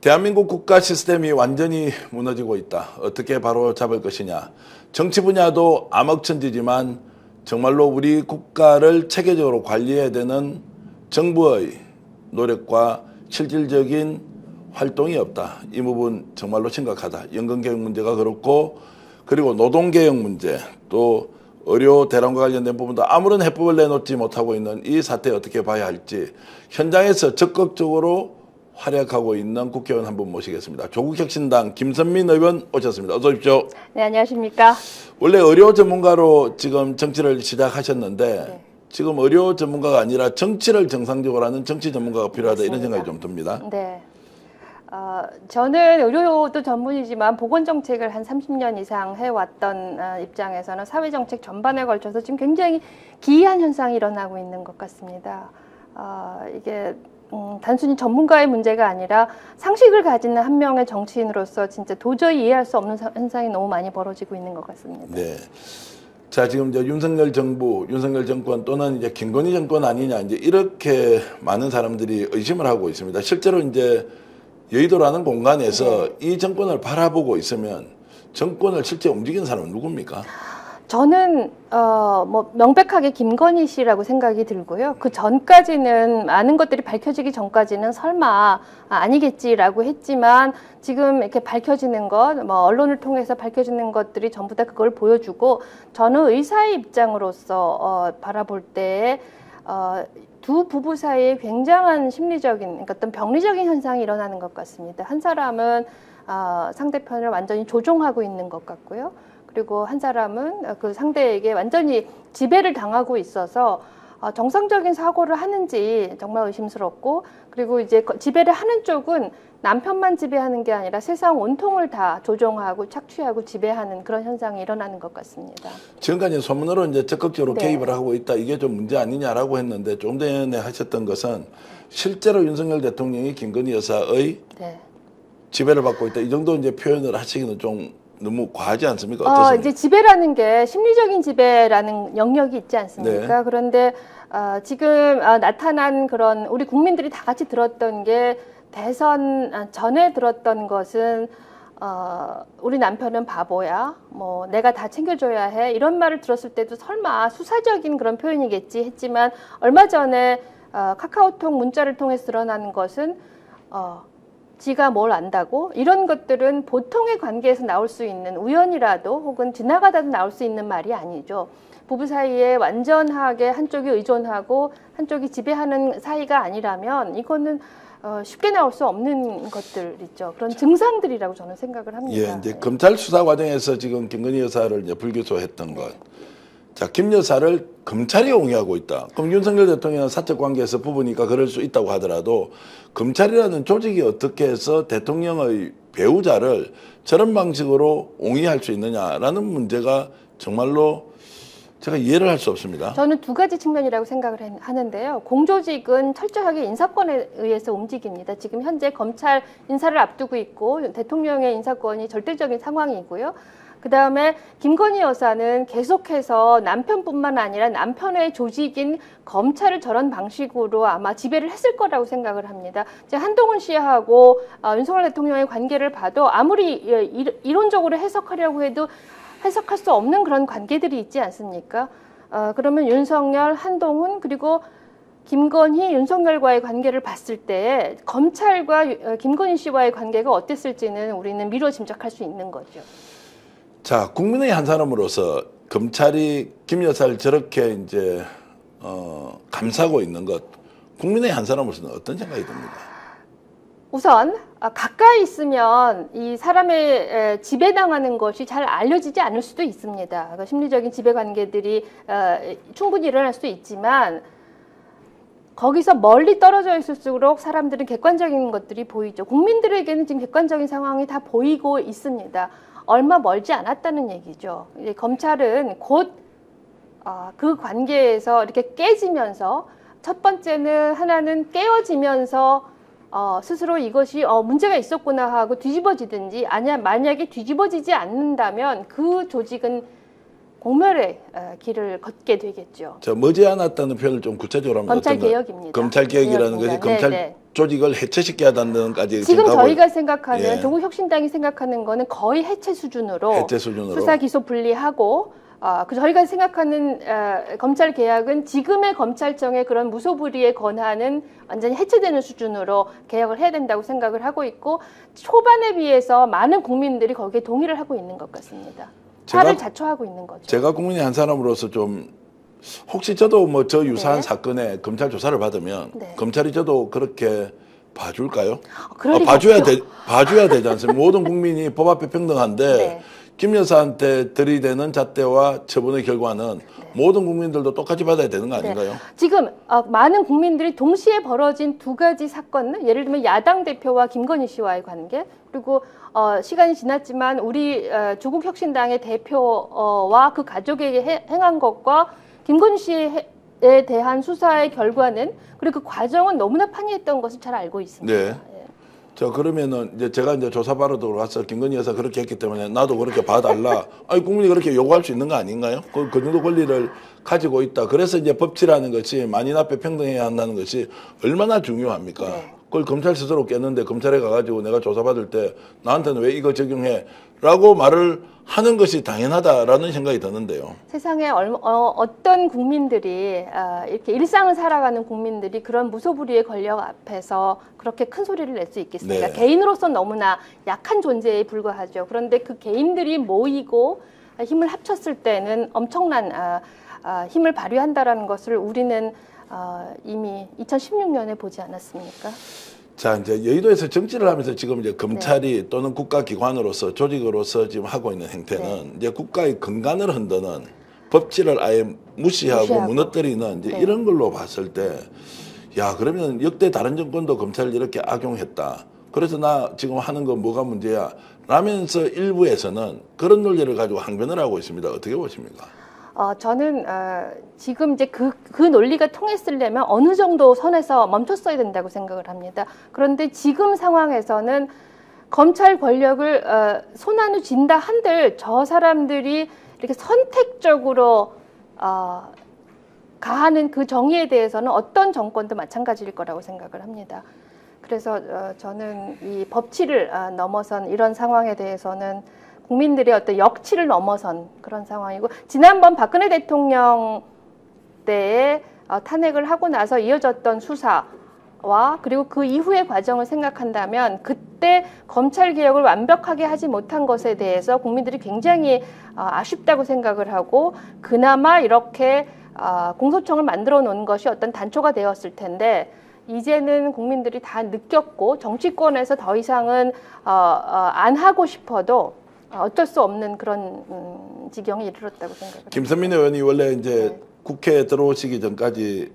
대한민국 국가 시스템이 완전히 무너지고 있다. 어떻게 바로 잡을 것이냐. 정치 분야도 암흑천지지만 정말로 우리 국가를 체계적으로 관리해야 되는 정부의 노력과 실질적인 활동이 없다. 이 부분 정말로 심각하다. 연금개혁 문제가 그렇고, 그리고 노동개혁 문제, 또 의료 대란과 관련된 부분도 아무런 해법을 내놓지 못하고 있는 이 사태 어떻게 봐야 할지 현장에서 적극적으로 활약하고 있는 국회의원 한 분 모시겠습니다. 조국혁신당 김선민 의원 오셨습니다. 어서 오십시오. 네, 안녕하십니까. 원래 의료 전문가로 지금 정치를 시작하셨는데 네. 지금 의료 전문가가 아니라 정치를 정상적으로 하는 정치 전문가가 필요하다. 맞습니다. 이런 생각이 좀 듭니다. 네. 저는 의료도 전문이지만 보건정책을 한 30년 이상 해왔던 입장에서는 사회정책 전반에 걸쳐서 지금 굉장히 기이한 현상이 일어나고 있는 것 같습니다. 이게 단순히 전문가의 문제가 아니라 상식을 가지는 한 명의 정치인으로서 진짜 도저히 이해할 수 없는 현상이 너무 많이 벌어지고 있는 것 같습니다. 네. 자, 지금 이제 윤석열 정부, 윤석열 정권 또는 이제 김건희 정권 아니냐, 이제 이렇게 많은 사람들이 의심을 하고 있습니다. 실제로 이제 여의도라는 공간에서 네. 이 정권을 바라보고 있으면 정권을 실제 움직이는 사람은 누굽니까? 저는 뭐 명백하게 김건희 씨라고 생각이 들고요. 그 전까지는 많은 것들이 밝혀지기 전까지는 설마 아니겠지라고 했지만 지금 이렇게 밝혀지는 것, 뭐 언론을 통해서 밝혀지는 것들이 전부 다 그걸 보여주고 저는 의사의 입장으로서 바라볼 때 두 부부 사이에 굉장한 심리적인, 그러니까 어떤 병리적인 현상이 일어나는 것 같습니다. 한 사람은 상대편을 완전히 조종하고 있는 것 같고요. 그리고 한 사람은 그 상대에게 완전히 지배를 당하고 있어서 정상적인 사고를 하는지 정말 의심스럽고, 그리고 이제 지배를 하는 쪽은 남편만 지배하는 게 아니라 세상 온통을 다 조종하고 착취하고 지배하는 그런 현상이 일어나는 것 같습니다. 지금까지 소문으로 이제 적극적으로 네. 개입을 하고 있다. 이게 좀 문제 아니냐라고 했는데 조금 전에 하셨던 것은 실제로 윤석열 대통령이 김건희 여사의 네. 지배를 받고 있다. 이 정도 이제 표현을 하시기는 좀 너무 과하지 않습니까? 어떻습니까? 이제 지배라는 게 심리적인 지배라는 영역이 있지 않습니까? 네. 그런데 지금 나타난 그런 우리 국민들이 다 같이 들었던 게 대선 전에 들었던 것은 우리 남편은 바보야, 뭐 내가 다 챙겨줘야 해, 이런 말을 들었을 때도 설마 수사적인 그런 표현이겠지 했지만 얼마 전에 카카오톡 문자를 통해서 드러나는 것은 지가 뭘 안다고, 이런 것들은 보통의 관계에서 나올 수 있는, 우연이라도 혹은 지나가다도 나올 수 있는 말이 아니죠. 부부 사이에 완전하게 한쪽이 의존하고 한쪽이 지배하는 사이가 아니라면 이거는 쉽게 나올 수 없는 것들 있죠. 그런 증상들이라고 저는 생각을 합니다. 예, 이제 네. 검찰 수사 과정에서 지금 김건희 여사를 이제 불기소했던 것. 자, 김 여사를 검찰이 옹호하고 있다. 그럼 윤석열 대통령은 사적 관계에서 부부니까 그럴 수 있다고 하더라도 검찰이라는 조직이 어떻게 해서 대통령의 배우자를 저런 방식으로 옹호할 수 있느냐라는 문제가 정말로 제가 이해를 할 수 없습니다. 저는 두 가지 측면이라고 생각을 하는데요. 공조직은 철저하게 인사권에 의해서 움직입니다. 지금 현재 검찰 인사를 앞두고 있고 대통령의 인사권이 절대적인 상황이고요. 그 다음에 김건희 여사는 계속해서 남편뿐만 아니라 남편의 조직인 검찰을 저런 방식으로 아마 지배를 했을 거라고 생각을 합니다. 한동훈 씨하고 윤석열 대통령의 관계를 봐도 아무리 이론적으로 해석하려고 해도 해석할 수 없는 그런 관계들이 있지 않습니까? 그러면 윤석열, 한동훈, 그리고 김건희, 윤석열과의 관계를 봤을 때 검찰과 김건희 씨와의 관계가 어땠을지는 우리는 미뤄 짐작할 수 있는 거죠. 자, 국민의 한 사람으로서 검찰이 김 여사를 저렇게 이제 감싸고 있는 것, 국민의 한 사람으로서는 어떤 생각이 듭니까? 우선 가까이 있으면 이 사람의 지배당하는 것이 잘 알려지지 않을 수도 있습니다. 그러니까 심리적인 지배 관계들이 충분히 일어날 수도 있지만 거기서 멀리 떨어져 있을수록 사람들은 객관적인 것들이 보이죠. 국민들에게는 지금 객관적인 상황이 다 보이고 있습니다. 얼마 멀지 않았다는 얘기죠. 이제 검찰은 곧 그 관계에서 이렇게 깨지면서 첫 번째는 하나는 깨어지면서 스스로 이것이 문제가 있었구나 하고 뒤집어지든지, 아니야 만약에 뒤집어지지 않는다면 그 조직은 공멸의 길을 걷게 되겠죠. 자, 머지않았다는 표현을 좀 구체적으로 하면 검찰 어떤가요? 개혁입니다. 검찰 개혁이라는 것이 네, 검찰 네. 조직을 해체시켜야 한다는까지 지금 가고 저희가 생각하는 예. 조국혁신당이 생각하는 거는 거의 해체 수준으로, 해체 수준으로. 수사 기소 분리하고 그 저희가 생각하는 검찰 개혁은 지금의 검찰청의 그런 무소불위의 권한은 완전히 해체되는 수준으로 개혁을 해야 된다고 생각을 하고 있고 초반에 비해서 많은 국민들이 거기에 동의를 하고 있는 것 같습니다. 차를 자초하고 있는 거죠. 제가 국민의 한 사람으로서 좀 혹시 저도 뭐 저 유사한 네. 사건에 검찰 조사를 받으면 네. 검찰이 저도 그렇게 봐줄까요? 그럴 리가 봐줘야 없죠. 봐줘야 되지 않습니까? 모든 국민이 법 앞에 평등한데 네. 김 여사한테 들이대는 잣대와 처분의 결과는 모든 국민들도 똑같이 받아야 되는 거 아닌가요? 지금 많은 국민들이 동시에 벌어진 두 가지 사건, 예를 들면 야당 대표와 김건희 씨와의 관계, 그리고 시간이 지났지만 우리 조국혁신당의 대표와 그 가족에게 행한 것과 김건희 씨에 대한 수사의 결과는, 그리고 그 과정은 너무나 판이했던 것을 잘 알고 있습니다. 네. 자, 그러면은 이제 제가 이제 조사받으러 들어와서 김건희 여사 그렇게 했기 때문에 나도 그렇게 봐달라. 아니, 국민이 그렇게 요구할 수 있는 거 아닌가요? 그 정도 권리를 가지고 있다. 그래서 이제 법치라는 것이 만인 앞에 평등해야 한다는 것이 얼마나 중요합니까? 네. 그걸 검찰 스스로 깼는데 검찰에 가가지고 내가 조사받을 때 나한테는 왜 이거 적용해? 라고 말을 하는 것이 당연하다라는 생각이 드는데요. 세상에 어떤 국민들이 이렇게 일상을 살아가는 국민들이 그런 무소불위의 권력 앞에서 그렇게 큰 소리를 낼 수 있겠습니까? 네. 개인으로서 너무나 약한 존재에 불과하죠. 그런데 그 개인들이 모이고 힘을 합쳤을 때는 엄청난 힘을 발휘한다라는 것을 우리는 이미 2016년에 보지 않았습니까? 자, 이제 여의도에서 정치를 하면서 지금 이제 검찰이 또는 국가기관으로서 조직으로서 지금 하고 있는 행태는 이제 국가의 근간을 흔드는 법치를 아예 무시하고 무너뜨리는 이제 이런 걸로 봤을 때, 야, 그러면 역대 다른 정권도 검찰을 이렇게 악용했다. 그래서 나 지금 하는 거 뭐가 문제야? 라면서 일부에서는 그런 논리를 가지고 항변을 하고 있습니다. 어떻게 보십니까? 저는 지금 이제 그 논리가 통했으려면 어느 정도 선에서 멈췄어야 된다고 생각을 합니다. 그런데 지금 상황에서는 검찰 권력을 손안우 쥔다 한들 저 사람들이 이렇게 선택적으로 가하는 그 정의에 대해서는 어떤 정권도 마찬가지일 거라고 생각을 합니다. 그래서 저는 이 법치를 넘어선 이런 상황에 대해서는 국민들의 어떤 역치를 넘어선 그런 상황이고, 지난번 박근혜 대통령 때에 탄핵을 하고 나서 이어졌던 수사와 그리고 그 이후의 과정을 생각한다면 그때 검찰 개혁을 완벽하게 하지 못한 것에 대해서 국민들이 굉장히 아쉽다고 생각을 하고, 그나마 이렇게 공소청을 만들어 놓은 것이 어떤 단초가 되었을 텐데 이제는 국민들이 다 느꼈고 정치권에서 더 이상은 안 하고 싶어도 어쩔 수 없는 그런 지경에 이르렀다고 생각합니다. 김선민 의원이 원래 이제 국회에 들어오시기 전까지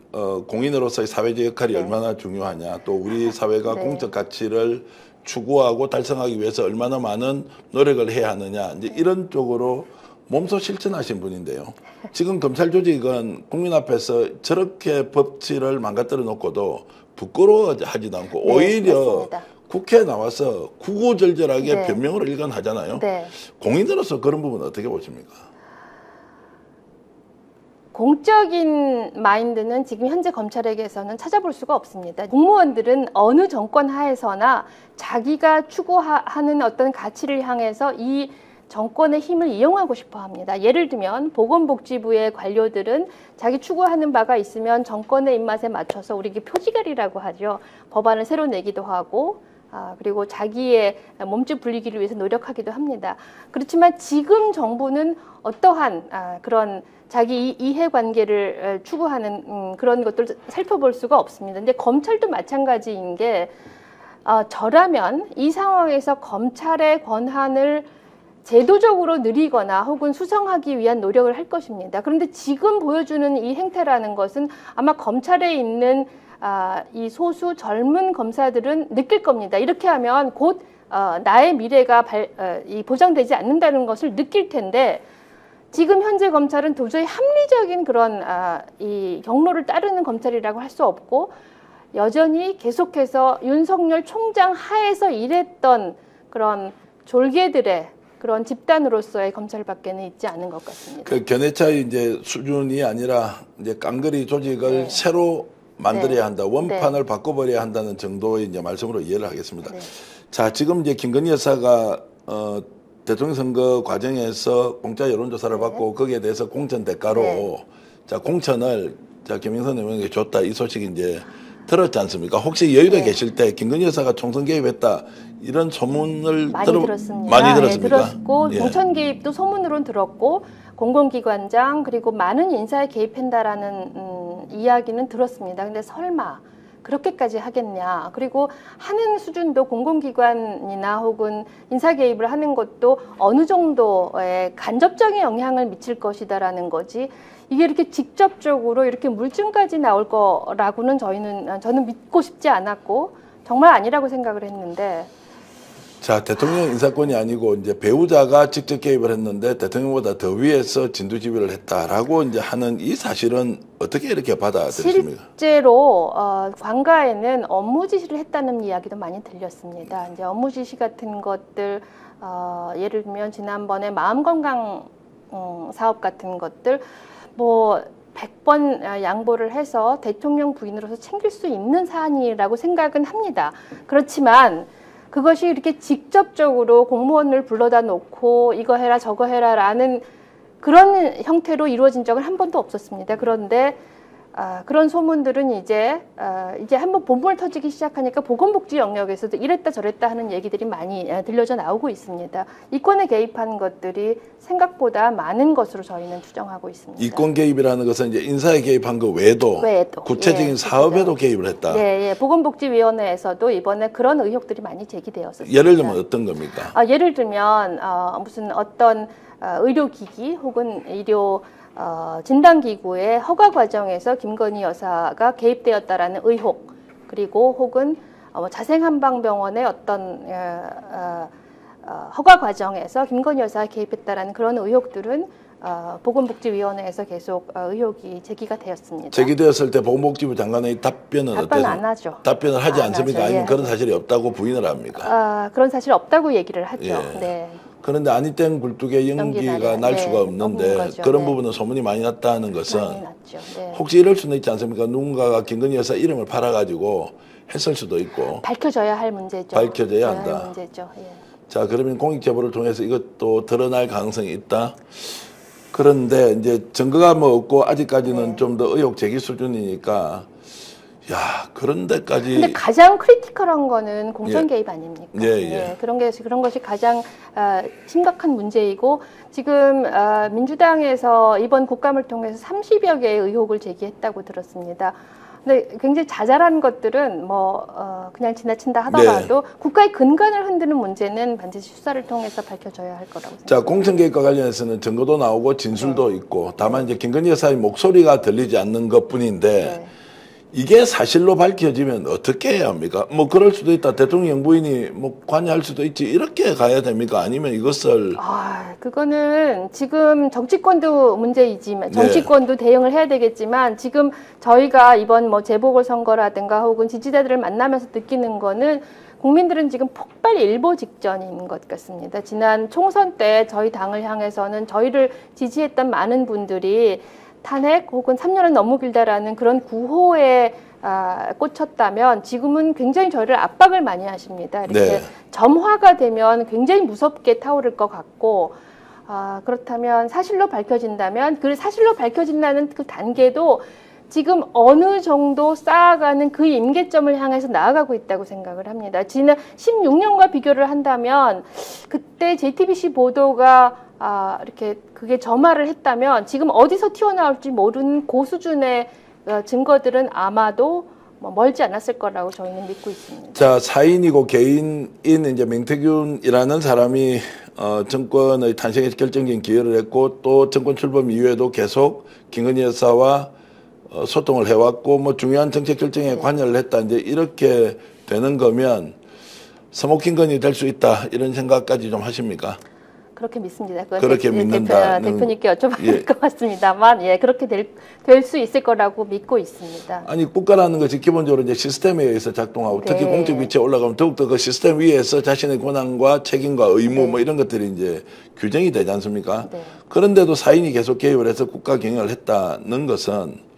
공인으로서의 사회적 역할이 얼마나 중요하냐, 또 우리 사회가 공적 가치를 추구하고 달성하기 위해서 얼마나 많은 노력을 해야 하느냐, 이제 이런 쪽으로 몸소 실천하신 분인데요. 지금 검찰 조직은 국민 앞에서 저렇게 법치를 망가뜨려 놓고도 부끄러워하지도 않고 오히려 맞습니다. 국회에 나와서 구구절절하게 네. 변명을 일관하잖아요. 네. 공인으로서 그런 부분 어떻게 보십니까? 공적인 마인드는 지금 현재 검찰에게서는 찾아볼 수가 없습니다. 공무원들은 어느 정권 하에서나 자기가 추구하는 어떤 가치를 향해서 이 정권의 힘을 이용하고 싶어 합니다. 예를 들면 보건복지부의 관료들은 자기 추구하는 바가 있으면 정권의 입맛에 맞춰서 우리 표지갈이라고 하죠. 법안을 새로 내기도 하고 그리고 자기의 몸집 불리기를 위해서 노력하기도 합니다. 그렇지만 지금 정부는 어떠한 그런 자기 이해관계를 추구하는 그런 것들을 살펴볼 수가 없습니다. 근데 검찰도 마찬가지인 게 저라면 이 상황에서 검찰의 권한을 제도적으로 늘리거나 혹은 수성하기 위한 노력을 할 것입니다. 그런데 지금 보여주는 이 행태라는 것은 아마 검찰에 있는 이 소수 젊은 검사들은 느낄 겁니다. 이렇게 하면 곧 나의 미래가 보장되지 않는다는 것을 느낄 텐데, 지금 현재 검찰은 도저히 합리적인 그런 이 경로를 따르는 검찰이라고 할 수 없고, 여전히 계속해서 윤석열 총장 하에서 일했던 그런 졸개들의 그런 집단으로서의 검찰밖에는 있지 않은 것 같습니다. 그 견해차의 이제 수준이 아니라 이제 깡그리 조직을 새로 만들어야 한다, 원판을 바꿔버려야 한다는 정도의 이제 말씀으로 이해를 하겠습니다. 네. 자, 지금 이제 김건희 여사가 대통령 선거 과정에서 공짜 여론조사를 받고 거기에 대해서 공천 대가로 자 공천을 자 김영선 의원에게 줬다 이 소식이 이제 들었지 않습니까? 혹시 여의도에 계실 때 김건희 여사가 총선 개입했다 이런 소문을 많이 들었습니다. 많이 들었습니까? 들었고 공천 개입도 소문으로는 들었고 공공기관장 그리고 많은 인사에 개입한다라는 이야기는 들었습니다. 근데 설마 그렇게까지 하겠냐. 그리고 하는 수준도 공공기관이나 혹은 인사 개입을 하는 것도 어느 정도의 간접적인 영향을 미칠 것이다라는 거지. 이게 이렇게 직접적으로 이렇게 물증까지 나올 거라고는 저는 믿고 싶지 않았고 정말 아니라고 생각을 했는데. 자, 대통령 인사권이 아니고 이제 배우자가 직접 개입을 했는데 대통령보다 더 위에서 진두지휘를 했다라고 이제 하는 이 사실은 어떻게 이렇게 받아들이십니까? 실제로 관가에는 업무 지시를 했다는 이야기도 많이 들렸습니다. 이제 업무 지시 같은 것들 예를 들면 지난번에 마음건강 사업 같은 것들 뭐 100번 양보를 해서 대통령 부인으로서 챙길 수 있는 사안이라고 생각은 합니다. 그렇지만 그것이 이렇게 직접적으로 공무원을 불러다 놓고 이거 해라 저거 해라라는 그런 형태로 이루어진 적은 한 번도 없었습니다. 그런데 그런 소문들은 이제 한번 본물 터지기 시작하니까 보건복지 영역에서도 이랬다 저랬다 하는 얘기들이 많이 들려져 나오고 있습니다. 이권에 개입한 것들이 생각보다 많은 것으로 저희는 추정하고 있습니다. 이권 개입이라는 것은 이제 인사에 개입한 것 외에도 구체적인 사업에도 개입을 했다. 네, 보건복지위원회에서도 이번에 그런 의혹들이 많이 제기되었습니다. 예를 들면 어떤 겁니까? 예를 들면 무슨 어떤 의료기기 혹은 의료 진단기구의 허가 과정에서 김건희 여사가 개입되었다라는 의혹 그리고 혹은 자생한방병원의 어떤 허가 과정에서 김건희 여사가 개입했다라는 그런 의혹들은 보건복지위원회에서 계속 의혹이 제기가 되었습니다. 제기되었을 때 보건복지부 장관의 답변은 답변 안 하죠. 답변을 하지 않습니까? 하죠. 아니면 예. 그런 사실이 없다고 부인을 합니까? 그런 사실이 없다고 얘기를 하죠. 예. 네. 그런데 아니땡 굴뚝에 연기가 날 수가 없는데 거죠. 그런 부분은 소문이 많이 났다는 것은 많이 났죠. 네. 혹시 이럴 수는 있지 않습니까? 누군가가 김건희 여사 이름을 팔아가지고 했을 수도 있고 밝혀져야 할 문제죠. 밝혀져야 한다. 문제죠. 예. 자, 그러면 공익제보를 통해서 이것도 드러날 가능성이 있다. 그런데 이제 증거가 뭐 없고 아직까지는 좀 더 의혹 제기 수준이니까 야, 그런 데까지. 근데 가장 크리티컬한 거는 공천 예. 개입 아닙니까? 예. 그런 것이 가장 심각한 문제이고 지금 민주당에서 이번 국감을 통해서 30여 개의 의혹을 제기했다고 들었습니다. 근데 굉장히 자잘한 것들은 그냥 지나친다 하더라도 국가의 근간을 흔드는 문제는 반드시 수사를 통해서 밝혀져야 할 거라고 생각합니다. 자, 공천 개입과 관련해서는 증거도 나오고 진술도 있고 다만 이제 김건희 여사의 목소리가 들리지 않는 것뿐인데 이게 사실로 밝혀지면 어떻게 해야 합니까? 뭐 그럴 수도 있다. 대통령 영부인이 뭐 관여할 수도 있지. 이렇게 가야 됩니까? 아니면 이것을 그거는 지금 정치권도 문제이지만 정치권도 대응을 해야 되겠지만 지금 저희가 이번 재보궐선거라든가 혹은 지지자들을 만나면서 느끼는 거는 국민들은 지금 폭발 일보 직전인 것 같습니다. 지난 총선 때 저희 당을 향해서는 저희를 지지했던 많은 분들이 탄핵 혹은 3년은 너무 길다라는 그런 구호에 꽂혔다면 지금은 굉장히 저희를 압박을 많이 하십니다. 이렇게 점화가 되면 굉장히 무섭게 타오를 것 같고 그렇다면 사실로 밝혀진다면 그 사실로 밝혀진다는 그 단계도 지금 어느 정도 쌓아가는 그 임계점을 향해서 나아가고 있다고 생각을 합니다. 지난 16년과 비교를 한다면 그때 JTBC 보도가 이렇게 그게 점화를 했다면 지금 어디서 튀어나올지 모르는 고수준의 증거들은 아마도 멀지 않았을 거라고 저희는 믿고 있습니다. 자, 사인이고 개인인 이제 명태균이라는 사람이 정권의 탄생에 결정적인 기여를 했고 또 정권 출범 이후에도 계속 김건희 여사와 소통을 해왔고 뭐 중요한 정책 결정에 관여를 했다. 이제 이렇게 되는 거면 서목김건희 될 수 있다 이런 생각까지 좀 하십니까? 그렇게 믿습니다. 그렇게 믿는다. 대표님께 여쭤봐야 될 것 같습니다만, 그렇게 될 수 있을 거라고 믿고 있습니다. 아니, 국가라는 것이 기본적으로 이제 시스템에 의해서 작동하고 특히 공적 위치에 올라가면 더욱더 그 시스템 위에서 자신의 권한과 책임과 의무 뭐 이런 것들이 이제 규정이 되지 않습니까? 그런데도 사인이 계속 개입을 해서 국가 경영을 했다는 것은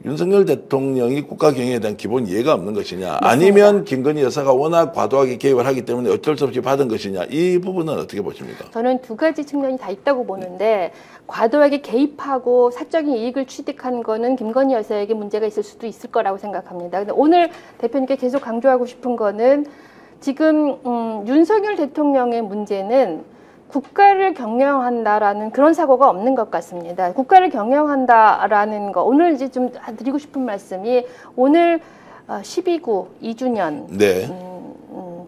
윤석열 대통령이 국가 경영에 대한 기본 이해가 없는 것이냐, 맞습니다. 아니면 김건희 여사가 워낙 과도하게 개입을 하기 때문에 어쩔 수 없이 받은 것이냐, 이 부분은 어떻게 보십니까? 저는 두 가지 측면이 다 있다고 보는데, 과도하게 개입하고 사적인 이익을 취득한 거는 김건희 여사에게 문제가 있을 수도 있을 거라고 생각합니다. 근데 오늘 대표님께 계속 강조하고 싶은 거는, 지금 윤석열 대통령의 문제는 국가를 경영한다라는 그런 사고가 없는 것 같습니다. 국가를 경영한다라는 거, 오늘 이제 좀 드리고 싶은 말씀이, 오늘 12구 2주년 네.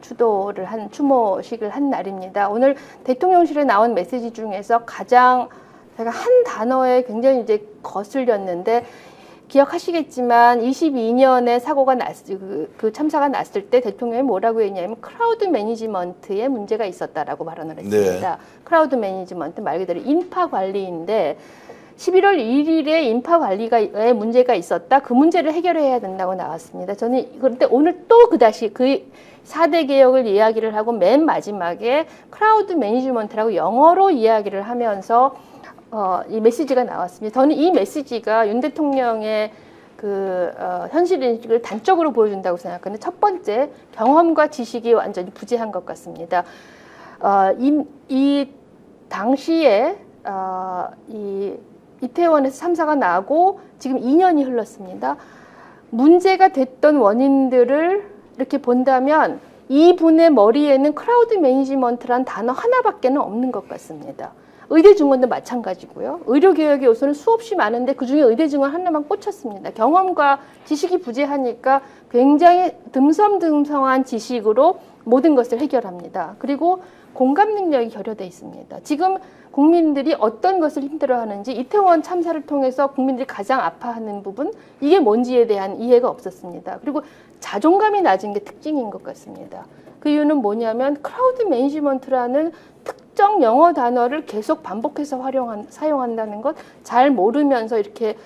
추도를 한 추모식을 한 날입니다. 오늘 대통령실에 나온 메시지 중에서 가장 제가 한 단어에 굉장히 이제 거슬렸는데, 기억하시겠지만 22년에 사고가 그 참사가 났을 때 대통령이 뭐라고 했냐면 크라우드 매니지먼트에 문제가 있었다라고 발언을 했습니다. 네. 크라우드 매니지먼트 말 그대로 인파 관리인데, 11월 1일에 인파 관리에 문제가 있었다. 그 문제를 해결해야 된다고 나왔습니다. 저는 그런데 오늘 또 그다시 그 4대 개혁을 이야기를 하고 맨 마지막에 크라우드 매니지먼트라고 영어로 이야기를 하면서 이 메시지가 나왔습니다. 저는 이 메시지가 윤 대통령의 현실인식을 단적으로 보여준다고 생각하는데, 첫 번째, 경험과 지식이 완전히 부재한 것 같습니다. 이 당시에 이태원에서 참사가 나고 지금 2년이 흘렀습니다. 문제가 됐던 원인들을 이렇게 본다면 이분의 머리에는 크라우드 매니지먼트란 단어 하나밖에는 없는 것 같습니다. 의대 증원도 마찬가지고요. 의료개혁의 요소는 수없이 많은데 그중에 의대 증원 하나만 꽂혔습니다. 경험과 지식이 부재하니까 굉장히 듬성듬성한 지식으로 모든 것을 해결합니다. 그리고 공감 능력이 결여되어 있습니다. 지금 국민들이 어떤 것을 힘들어하는지, 이태원 참사를 통해서 국민들이 가장 아파하는 부분, 이게 뭔지에 대한 이해가 없었습니다. 그리고 자존감이 낮은 게 특징인 것 같습니다. 그 이유는 뭐냐면 크라우드 매니지먼트라는 특정 영어 단어를 계속 반복해서 사용한다는 것, 잘 모르면서 이렇게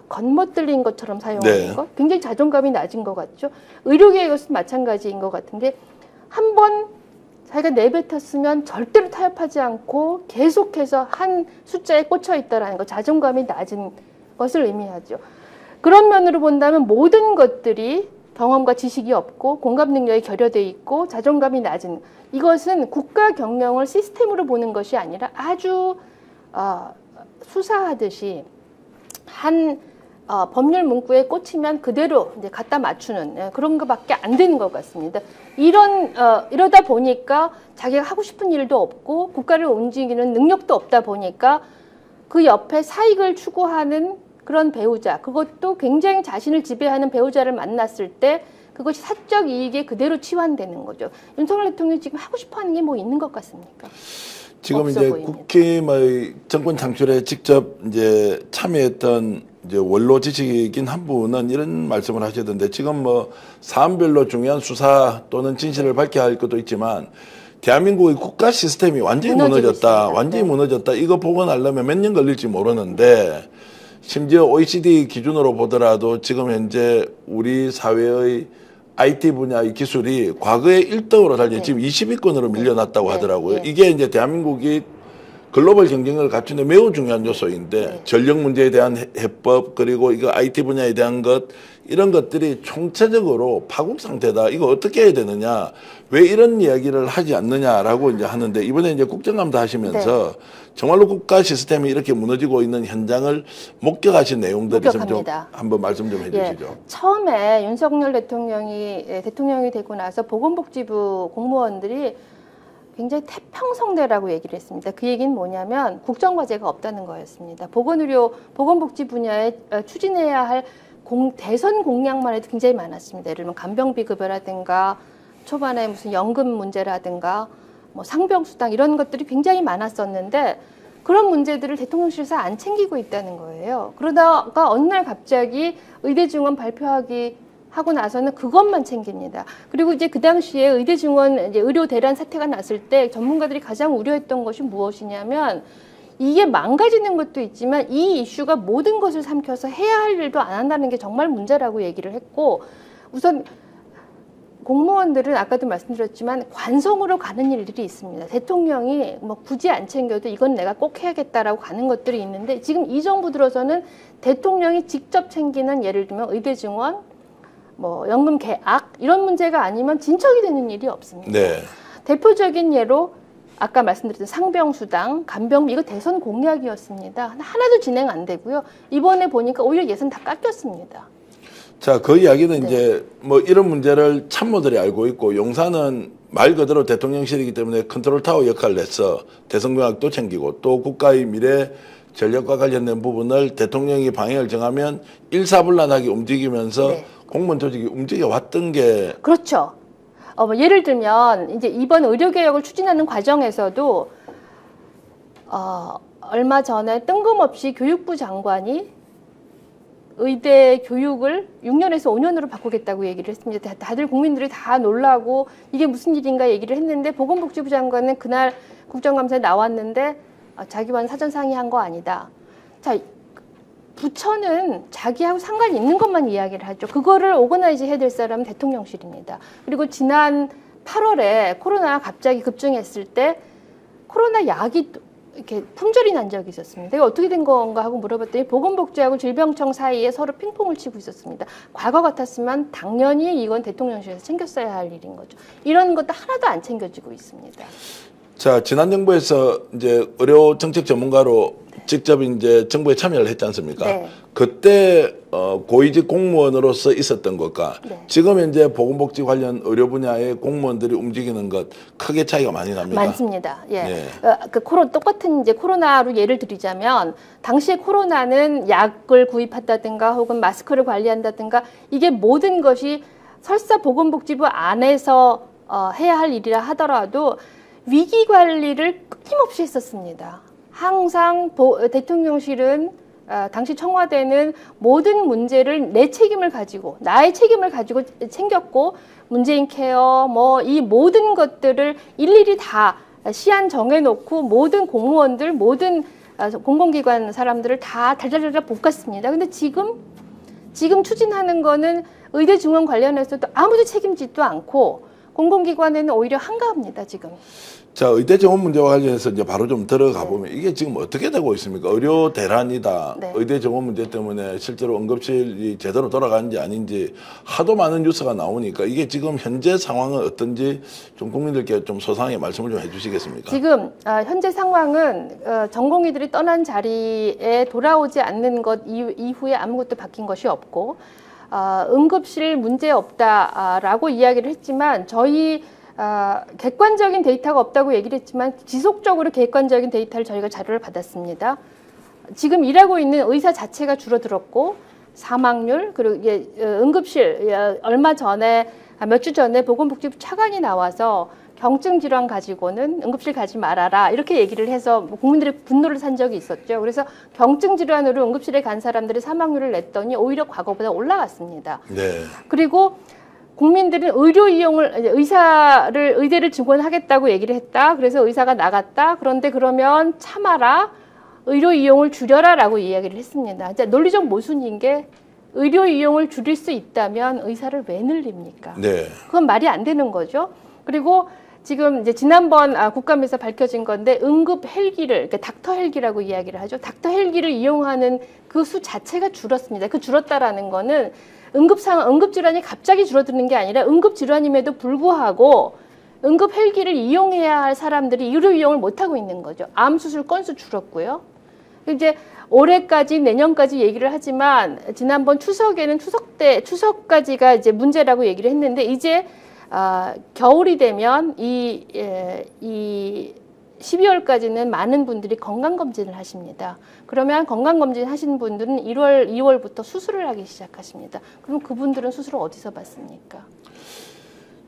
겉멋들린 것처럼 사용하는 네. 것, 굉장히 자존감이 낮은 것 같죠. 의료계에서도 마찬가지인 것 같은데, 한번 자기가 내뱉었으면 절대로 타협하지 않고 계속해서 한 숫자에 꽂혀 있다라는 것, 자존감이 낮은 것을 의미하죠. 그런 면으로 본다면 모든 것들이 경험과 지식이 없고 공감 능력이 결여되어 있고 자존감이 낮은, 이것은 국가 경영을 시스템으로 보는 것이 아니라 아주 수사하듯이 한 법률 문구에 꽂히면 그대로 이제 갖다 맞추는 그런 것밖에 안 되는 것 같습니다. 이러다 보니까 자기가 하고 싶은 일도 없고 국가를 움직이는 능력도 없다 보니까 그 옆에 사익을 추구하는 그런 배우자, 그것도 굉장히 자신을 지배하는 배우자를 만났을 때 그것이 사적 이익에 그대로 치환되는 거죠. 윤석열 대통령이 지금 하고 싶어 하는 게 뭐 있는 것 같습니까? 지금 없어 이제 보입니다. 국힘의 정권 창출에 직접 이제 참여했던 이제 원로 지식인 한 분은 이런 말씀을 하시던데, 지금 뭐 사안별로 중요한 수사 또는 진실을 밝혀야 할 것도 있지만 대한민국의 국가 시스템이 완전히 무너졌다. 있습니다. 완전히 네. 무너졌다. 이거 복원하려면 몇 년 걸릴지 모르는데, 심지어 OECD 기준으로 보더라도 지금 현재 우리 사회의 IT 분야의 기술이 과거에 1등으로 달린 네. 지금 20위권으로 밀려났다고 네. 하더라고요. 네. 이게 이제 대한민국이 글로벌 경쟁력을 갖추는 데 매우 중요한 요소인데, 네. 전력 문제에 대한 해법, 그리고 이거 IT 분야에 대한 것, 이런 것들이 총체적으로 파국 상태다. 이거 어떻게 해야 되느냐? 왜 이런 이야기를 하지 않느냐라고 이제 하는데, 이번에 이제 국정감사 하시면서 정말로 국가 시스템이 이렇게 무너지고 있는 현장을 목격하신 내용들이 좀 목격합니다. 한번 말씀 좀 해주시죠. 처음에 윤석열 대통령이 되고 나서 보건복지부 공무원들이 굉장히 태평성대라고 얘기를 했습니다. 그 얘기는 뭐냐면 국정과제가 없다는 거였습니다. 보건복지 분야에 추진해야 할 대선 공약만 해도 굉장히 많았습니다. 예를 들면 간병비 급여라든가 초반에 무슨 연금 문제라든가 뭐 상병수당 이런 것들이 굉장히 많았었는데, 그런 문제들을 대통령실에서 안 챙기고 있다는 거예요. 그러다가 어느 날 갑자기 의대 증원 하고 나서는 그것만 챙깁니다. 그리고 이제 그 당시에 의대 증원, 이제 의료 대란 사태가 났을 때 전문가들이 가장 우려했던 것이 무엇이냐면, 이게 망가지는 것도 있지만 이 이슈가 모든 것을 삼켜서 해야 할 일도 안 한다는 게 정말 문제라고 얘기를 했고, 우선 공무원들은 아까도 말씀드렸지만 관성으로 가는 일들이 있습니다. 대통령이 뭐 굳이 안 챙겨도 이건 내가 꼭 해야겠다라고 가는 것들이 있는데 지금 이 정부 들어서는 대통령이 직접 챙기는 예를 들면 의대 증원, 뭐 연금 계약 이런 문제가 아니면 진척이 되는 일이 없습니다. 네. 대표적인 예로 아까 말씀드렸던 상병수당, 간병비 이거 대선 공약이었습니다. 하나도 진행 안 되고요. 이번에 보니까 오히려 예산 다 깎였습니다. 자, 그 이야기는 네. 이제 뭐 이런 문제를 참모들이 알고 있고 용산은 말 그대로 대통령실이기 때문에 컨트롤 타워 역할을 해서 대선 공약도 챙기고 또 국가의 미래 전력과 관련된 부분을 대통령이 방향을 정하면 일사불란하게 움직이면서 네. 공무원 조직이 움직여 왔던 게 그렇죠. 뭐 예를 들면 이제 이번 의료개혁을 추진하는 과정에서도 얼마 전에 뜬금없이 교육부 장관이 의대 교육을 6년에서 5년으로 바꾸겠다고 얘기를 했습니다. 다들 국민들이 다 놀라고 이게 무슨 일인가 얘기를 했는데 보건복지부 장관은 그날 국정감사에 나왔는데 자기와는 사전 상의한 거 아니다. 자, 부처는 자기하고 상관이 있는 것만 이야기를 하죠. 그거를 오거나이즈 해야 될 사람은 대통령실입니다. 그리고 지난 8월에 코로나가 갑자기 급증했을 때 코로나 약이 이렇게 품절이 난 적이 있었습니다. 이거 어떻게 된 건가 하고 물어봤더니 보건복지하고 질병청 사이에 서로 핑퐁을 치고 있었습니다. 과거 같았으면 당연히 이건 대통령실에서 챙겼어야 할 일인 거죠. 이런 것도 하나도 안 챙겨지고 있습니다. 자, 지난 정부에서 이제 의료 정책 전문가로 직접 이제 정부에 참여를 했지 않습니까? 네. 그때 고위직 공무원으로서 있었던 것과 네. 지금 이제 보건복지 관련 의료 분야의 공무원들이 움직이는 것 크게 차이가 많이 납니다. 많습니다. 예. 네. 똑같은 이제 코로나로 예를 드리자면 당시에 코로나는 약을 구입한다든가 혹은 마스크를 관리한다든가 이게 모든 것이 설사 보건복지부 안에서 해야 할 일이라 하더라도 위기 관리를 끊임없이 했었습니다. 항상 대통령실은 당시 청와대는 모든 문제를 내 책임을 가지고 나의 책임을 가지고 챙겼고 문재인 케어 뭐 이 모든 것들을 일일이 다 시한 정해놓고 모든 공무원들 모든 공공기관 사람들을 다 달달달 볶았습니다. 근데 지금 추진하는 거는 의대 증원 관련해서도 아무도 책임지도 않고 공공기관에는 오히려 한가합니다 지금. 자, 의대 정원 문제와 관련해서 이제 바로 좀 들어가 보면 이게 지금 어떻게 되고 있습니까? 의료 대란이다. 네. 의대 정원 문제 때문에 실제로 응급실이 제대로 돌아가는지 아닌지 하도 많은 뉴스가 나오니까 이게 지금 현재 상황은 어떤지 좀 국민들께 좀 소상하게 말씀을 좀 해주시겠습니까? 지금 현재 상황은 전공의들이 떠난 자리에 돌아오지 않는 것 이후에 아무것도 바뀐 것이 없고 응급실 문제 없다라고 이야기를 했지만 저희 객관적인 데이터가 없다고 얘기를 했지만 지속적으로 객관적인 데이터를 저희가 자료를 받았습니다. 지금 일하고 있는 의사 자체가 줄어들었고 사망률 그리고 응급실 얼마 전에 몇 주 전에 보건복지부 차관이 나와서 경증 질환 가지고는 응급실 가지 말아라 이렇게 얘기를 해서 국민들의 분노를 산 적이 있었죠. 그래서 경증 질환으로 응급실에 간 사람들의 사망률을 냈더니 오히려 과거보다 올라갔습니다. 네. 그리고 국민들은 의료 이용을 의대를 증원하겠다고 얘기를 했다. 그래서 의사가 나갔다. 그런데 그러면 참아라. 의료 이용을 줄여라라고 이야기를 했습니다. 이제 논리적 모순인 게 의료 이용을 줄일 수 있다면 의사를 왜 늘립니까? 네. 그건 말이 안 되는 거죠. 그리고 지금 이제 지난번 국감에서 밝혀진 건데 응급 헬기를 그러니까 닥터 헬기라고 이야기를 하죠. 닥터 헬기를 이용하는 그 수 자체가 줄었습니다. 그 줄었다라는 거는 응급질환이 갑자기 줄어드는 게 아니라 응급질환임에도 불구하고 응급 헬기를 이용해야 할 사람들이 의료 이용을 못하고 있는 거죠. 암 수술 건수 줄었고요. 이제 올해까지 내년까지 얘기를 하지만 지난번 추석에는 추석까지가 이제 문제라고 얘기를 했는데 이제 겨울이 되면 이 12월까지는 많은 분들이 건강검진을 하십니다. 그러면 건강검진 하시는 분들은 1월, 2월부터 수술을 하기 시작하십니다. 그럼 그분들은 수술을 어디서 받습니까?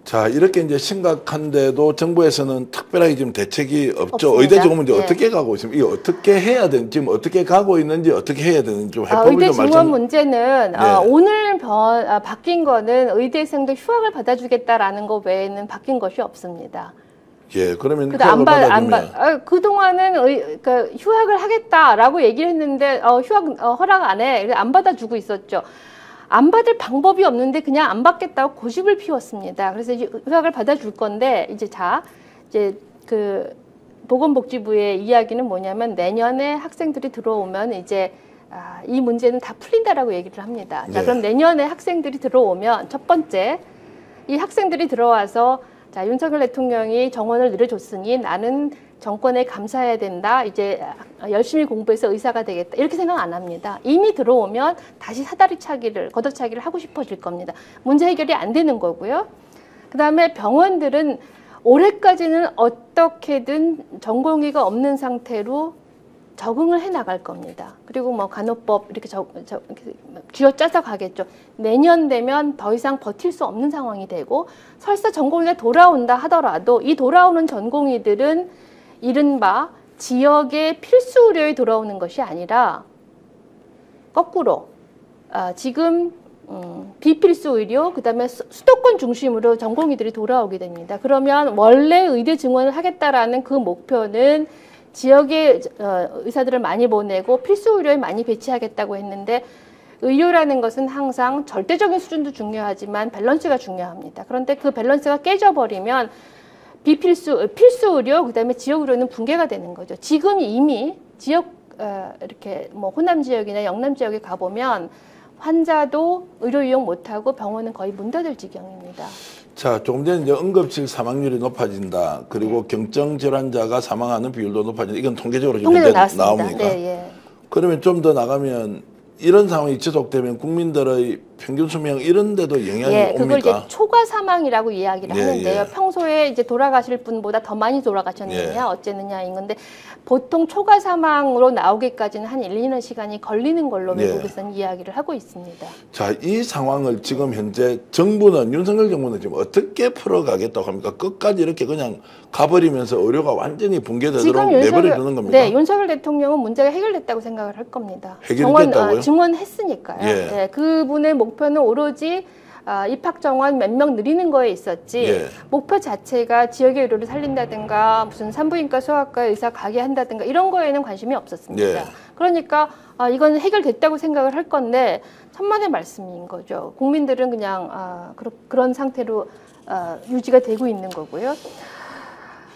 자, 이렇게 이제 심각한데도 정부에서는 특별하게 지금 대책이 없죠. 없습니다. 의대 정원 문제 예. 어떻게 가고 있습니까? 이거 어떻게 해야 되는지, 지금 어떻게 가고 있는지, 어떻게 해야 되는지 좀 해법을 의대 좀 증원 말씀. 문제는 네. 오늘 바뀐 거는 의대생들 휴학을 받아주겠다라는 거 외에는 바뀐 것이 없습니다. 예, 그러면 근데 휴학을 받아주면 그동안은 그러니까 휴학을 하겠다라고 얘기를 했는데 휴학 허락 안 해. 안 받아주고 있었죠. 안 받을 방법이 없는데 그냥 안 받겠다고 고집을 피웠습니다. 그래서 이제 의학을 받아줄 건데 이제 그 보건복지부의 이야기는 뭐냐면 내년에 학생들이 들어오면 이제 이 문제는 다 풀린다라고 얘기를 합니다. 자, 네. 그럼 내년에 학생들이 들어오면 첫 번째 이 학생들이 들어와서 자, 윤석열 대통령이 정원을 늘려줬으니 나는 정권에 감사해야 된다. 이제 열심히 공부해서 의사가 되겠다. 이렇게 생각 안 합니다. 이미 들어오면 다시 걷어차기를 하고 싶어질 겁니다. 문제 해결이 안 되는 거고요. 그다음에 병원들은 올해까지는 어떻게든 전공의가 없는 상태로 적응을 해 나갈 겁니다. 그리고 뭐 간호법 이렇게 쥐어짜서 가겠죠. 내년 되면 더 이상 버틸 수 없는 상황이 되고 설사 전공의가 돌아온다 하더라도 이 돌아오는 전공의들은 이른바 지역의 필수 의료에 돌아오는 것이 아니라 거꾸로 지금 비필수 의료, 그다음에 수도권 중심으로 전공의들이 돌아오게 됩니다. 그러면 원래 의대 증원을 하겠다라는 그 목표는 지역에 의사들을 많이 보내고 필수 의료에 많이 배치하겠다고 했는데 의료라는 것은 항상 절대적인 수준도 중요하지만 밸런스가 중요합니다. 그런데 그 밸런스가 깨져버리면 필수 의료, 그다음에 지역 의료는 붕괴가 되는 거죠. 지금 이미 지역 이렇게 뭐 호남 지역이나 영남 지역에 가보면 환자도 의료 이용 못하고 병원은 거의 문 닫을 지경입니다. 자, 조금 전에 이제 응급실 사망률이 높아진다. 그리고 경증 질환자가 사망하는 비율도 높아진다. 이건 통계적으로 지금 나옵니까? 네, 예. 그러면 좀 더 나가면 이런 상황이 지속되면 국민들의 평균 수명 이런 데도 영향이 예, 그걸 옵니까? 이제 초과 사망이라고 이야기를 하는데요. 예. 평소에 이제 돌아가실 분보다 더 많이 돌아가셨느냐, 예. 어쨌느냐인 건데 보통 초과 사망으로 나오기까지는 한 1, 2년 시간이 걸리는 걸로 예. 외국에서는 이야기를 하고 있습니다. 자, 이 상황을 지금 현재 정부는, 윤석열 정부는 지금 어떻게 풀어가겠다고 합니까? 끝까지 이렇게 그냥 가버리면서 의료가 완전히 붕괴되도록 내버려 두는 겁니까? 네, 윤석열 대통령은 문제가 해결됐다고 생각을 할 겁니다. 해결됐다고요? 증원했으니까요. 예. 네, 그분의 목표는 오로지 입학 정원 몇 명 늘리는 거에 있었지 예. 목표 자체가 지역의 의료를 살린다든가 무슨 산부인과 소아과 의사 가게 한다든가 이런 거에는 관심이 없었습니다. 예. 그러니까 이건 해결됐다고 생각을 할 건데 천만의 말씀인 거죠. 국민들은 그냥 그런 상태로 유지가 되고 있는 거고요.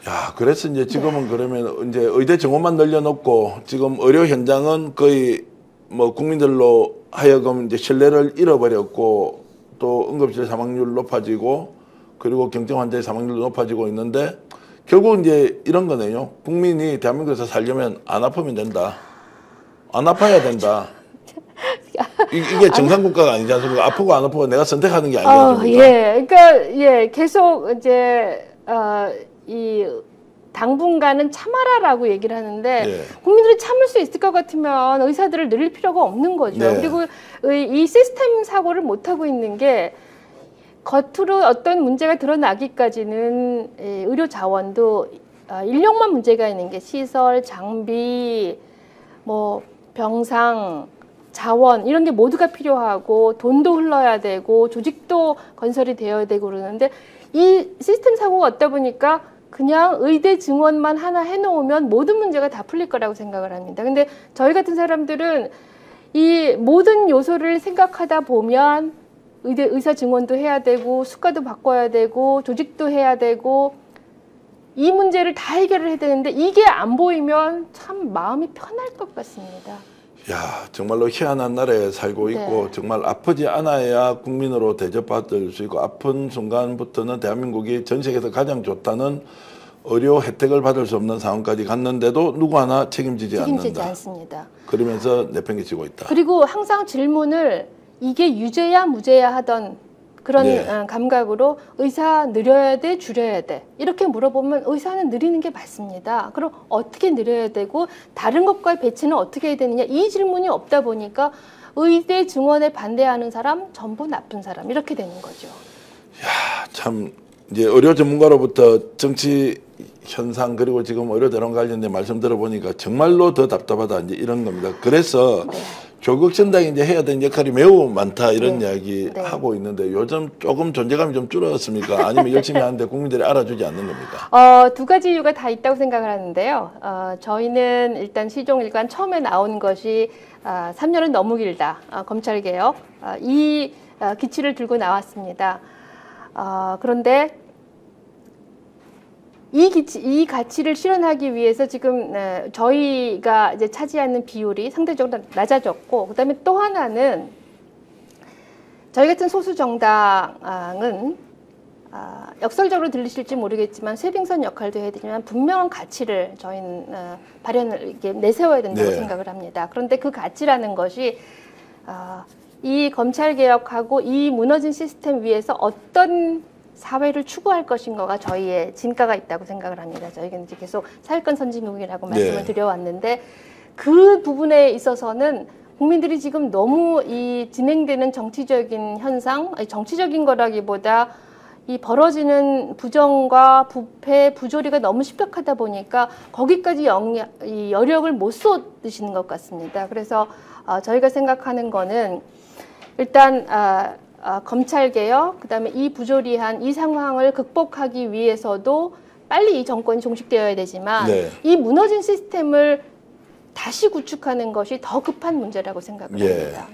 야, 그래서 이제 지금은 그러면 이제 의대 정원만 늘려놓고 지금 의료 현장은 거의 뭐 국민들로 하여금 이제 신뢰를 잃어버렸고 또 응급실 사망률 높아지고 그리고 경증 환자의 사망률도 높아지고 있는데 결국 이제 이런 거네요. 국민이 대한민국에서 살려면 안 아프면 된다. 안 아파야 된다. 이게 정상국가가 아니지 않습니까? 아프고 안 아프고 내가 선택하는 게 아니지 않습니까? 예, 그러니까 예, 계속 이제 이 당분간은 참아라라고 얘기를 하는데 예. 국민들이 참을 수 있을 것 같으면 의사들을 늘릴 필요가 없는 거죠. 네. 그리고 이 시스템 사고를 못 하고 있는 게 겉으로 어떤 문제가 드러나기까지는 의료 자원도 인력만 문제가 있는 게 시설, 장비, 뭐 병상, 자원 이런 게 모두가 필요하고 돈도 흘러야 되고 조직도 건설이 되어야 되고 그러는데 이 시스템 사고가 없다 보니까 그냥 의대 증원만 하나 해놓으면 모든 문제가 다 풀릴 거라고 생각을 합니다. 근데 저희 같은 사람들은 이 모든 요소를 생각하다 보면 의사 증원도 해야 되고 수가도 바꿔야 되고 조직도 해야 되고 이 문제를 다 해결을 해야 되는데 이게 안 보이면 참 마음이 편할 것 같습니다. 야, 정말로 희한한 나라에 살고 있고 네. 정말 아프지 않아야 국민으로 대접받을 수 있고 아픈 순간부터는 대한민국이 전 세계에서 가장 좋다는 의료 혜택을 받을 수 없는 상황까지 갔는데도 누구 하나 책임지지 않는다. 않습니다. 그러면서 내팽개치고 있다. 그리고 항상 질문을 이게 유죄야 무죄야 하던 그런 네. 감각으로 의사 늘려야 돼 줄여야 돼 이렇게 물어보면 의사는 늘리는 게 맞습니다. 그럼 어떻게 늘려야 되고 다른 것과의 배치는 어떻게 해야 되느냐 이 질문이 없다 보니까 의대 증원에 반대하는 사람 전부 나쁜 사람 이렇게 되는 거죠. 야, 참 이제 의료 전문가로부터 정치 현상 그리고 지금 의료 대론 관련된 말씀 들어보니까 정말로 더 답답하다 이제 이런 겁니다. 그래서 네. 조국혁신당이 이제 해야 되는 역할이 매우 많다 이런 네. 이야기 네. 하고 있는데 요즘 조금 존재감이 좀 줄었습니까? 아니면 열심히 하는데 국민들이 알아주지 않는 겁니까? 두 가지 이유가 다 있다고 생각을 하는데요. 저희는 일단 시종일관 처음에 나온 것이 3년은 너무 길다. 검찰개혁. 이 기치를 들고 나왔습니다. 그런데 이 가치를 실현하기 위해서 지금 저희가 이제 차지하는 비율이 상대적으로 낮아졌고, 그다음에 또 하나는 저희 같은 소수 정당은 역설적으로 들리실지 모르겠지만 쇄빙선 역할도 해야 되지만 분명한 가치를 저희는 발현을 이렇게 내세워야 된다고 네. 생각을 합니다. 그런데 그 가치라는 것이 이 검찰 개혁하고 이 무너진 시스템 위에서 어떤 사회를 추구할 것인가가 저희의 진가가 있다고 생각을 합니다. 저희가 이제 계속 사회권 선진국이라고 말씀을 네. 드려왔는데 그 부분에 있어서는 국민들이 지금 너무 이 진행되는 정치적인 현상, 아니, 정치적인 거라기보다 이 벌어지는 부정과 부패, 부조리가 너무 심각하다 보니까 거기까지 이 여력을 못 쏟으시는 것 같습니다. 그래서 저희가 생각하는 거는 일단 검찰개혁, 그다음에 이 부조리한 이 상황을 극복하기 위해서도 빨리 이 정권이 종식되어야 되지만 네. 이 무너진 시스템을 다시 구축하는 것이 더 급한 문제라고 생각을 예. 합니다.